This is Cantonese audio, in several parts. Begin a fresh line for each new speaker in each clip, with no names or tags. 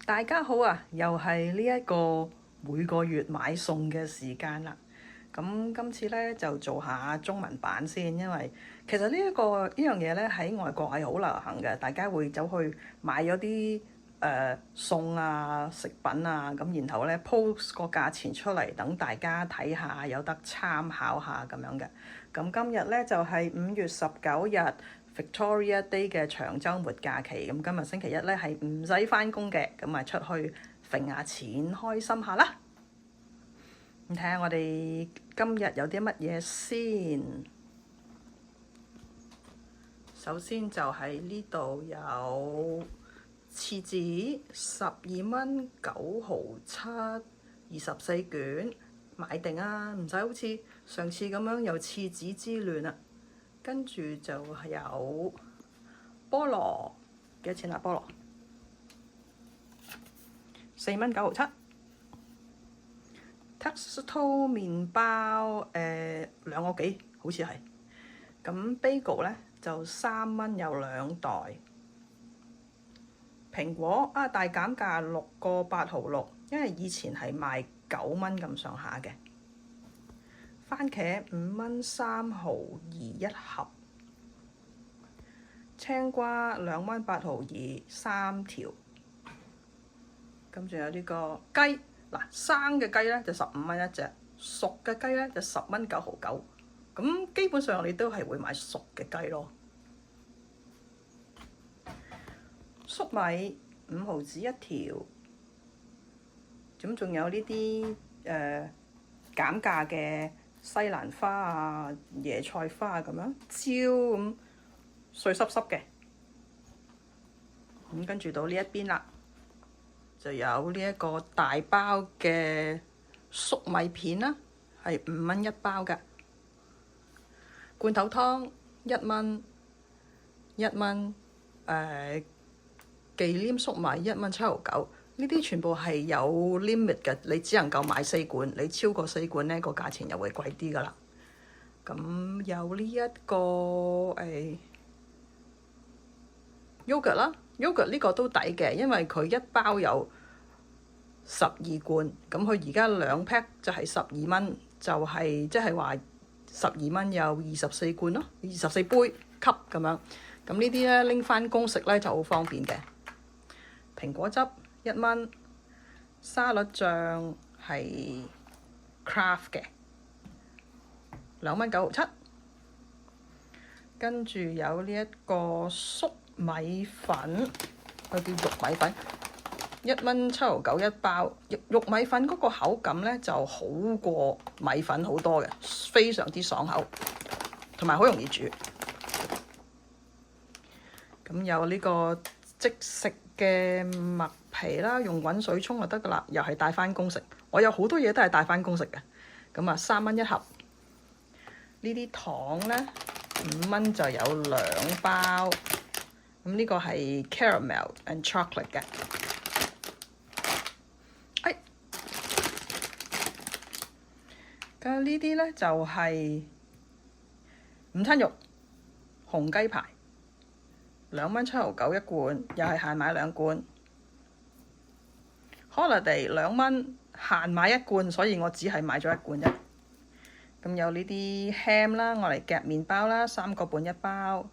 大家好啊！又係呢一個每個月買餸嘅時間啦。咁今次咧就做下中文版先，因為其實呢樣嘢咧喺外國係好流行嘅，大家會走去買咗啲餸啊、食品啊，咁然後咧 post 個價錢出嚟，等大家睇下，有得參考下咁樣嘅。咁今日咧就係5月19日。Victoria Day 嘅長週末假期，咁今日星期一咧係唔使返工嘅，咁咪出去揈下錢，開心下啦。咁睇下我哋今日有啲乜嘢先。首先就喺呢度有廁紙12蚊9毫7，24卷，買定啊，唔使好似上次咁樣有廁紙之亂啊。跟住就有菠蘿，幾多錢啊？菠蘿4蚊9毫7。Tuxedo 麵包2個幾，好似係。咁 bagel 咧就3蚊有2袋。蘋果大減價6個8毫6，因為以前係賣9蚊咁上下嘅。番茄5蚊3毫2一盒。青瓜2蚊8毫2，3條。咁仲有呢個雞，嗱，生嘅雞咧就15蚊一隻，熟嘅雞咧就10蚊9毫9。咁基本上你都係會買熟嘅雞咯。粟米5毫子一條。咁仲有呢啲減價嘅西蘭花啊、椰菜花啊咁樣，椒咁碎濕濕嘅。咁跟住到呢一邊啦，就有呢一個大包嘅粟米片啦，係5蚊一包㗎。罐頭湯1蚊，1蚊。忌廉粟米1蚊7毫9。呢啲全部係有 limit 嘅，你只能夠買4罐，你超過4罐呢個價錢又會貴啲㗎啦。咁有呢一個yogurt 啦，yogurt 呢個都抵嘅，因為佢一包有12罐，咁佢而家2 pack 就係12蚊，就係即係話12蚊有24罐咯，24杯級咁樣。咁呢啲咧拎返工食咧就好方便嘅。蘋果汁1蚊，沙律醬係 Kraft 嘅2蚊9毫7。跟住有呢一個粟米粉，佢叫玉米粉，1蚊7毫9一包。玉米粉嗰個口感咧就好過米粉好多嘅，非常之爽口，同埋好容易煮。咁有呢個即食嘅麥皮啦，用滾水沖就得㗎啦，又係帶返工食。我有好多嘢都係帶返工食嘅。咁3蚊一盒。呢啲糖咧5蚊就有2包。咁呢個係 caramel and chocolate 嘅。咁呢啲咧就係午餐肉紅雞排2蚊7毫9一罐，又係限買2罐。Holiday 2蚊，限買1罐，所以我只係買咗1罐啫。咁有呢啲 ham 啦，我嚟夾麵包啦，3個半一包。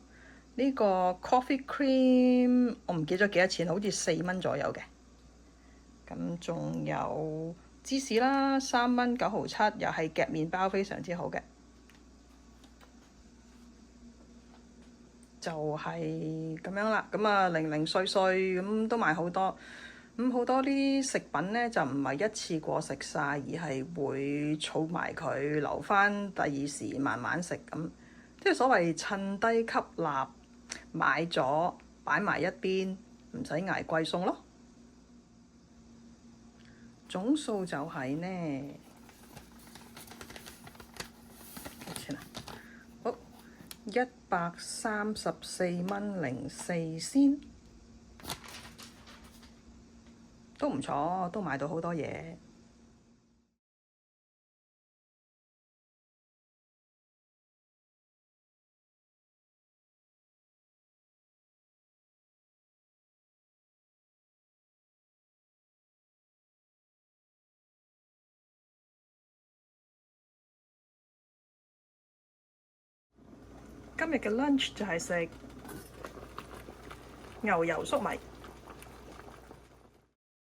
呢個 coffee cream 我唔記咗幾多錢，好似4蚊左右嘅。咁仲有芝士啦，3蚊9毫7，又係夾麵包，非常之好嘅。就係咁樣啦。咁零零碎碎咁都買好多。咁好多啲食品咧就唔係一次過食晒，而係會儲埋佢，留返第二時慢慢食咁。即係所謂趁低吸納，買咗擺埋一邊，唔使捱貴餸咯。總數就係呢，幾錢啊？好，134蚊04仙，都唔錯，都買到好多嘢。今日嘅 lunch 就係食牛油粟米。